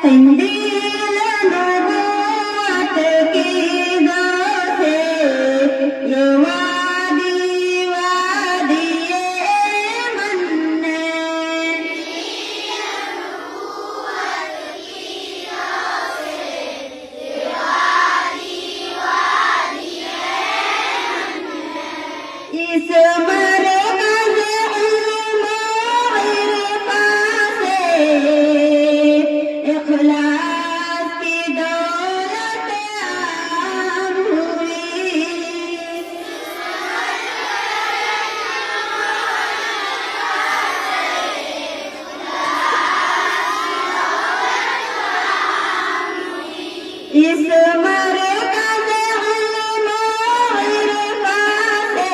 इंजील नबूवत की दो से ये वादी वादिए मन्ने इस मरकज़ इल्म व इरफा से इखलास की दौलत आम हुई। इस मरकज़ इल्म व इरफा से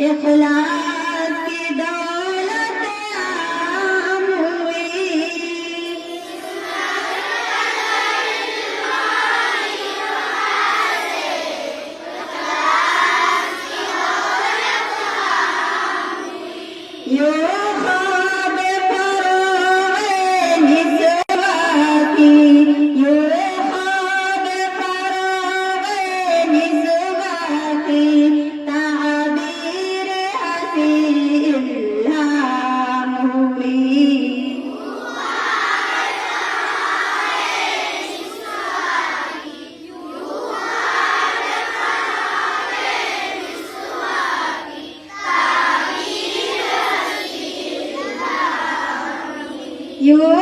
इखलास की दौलत आम हुई। यो ख्वाब फरोग़ निस्वा की, यो ख्वाब फरोग़ निस्वा की ताबीर हसी इल्हाम हुई। यो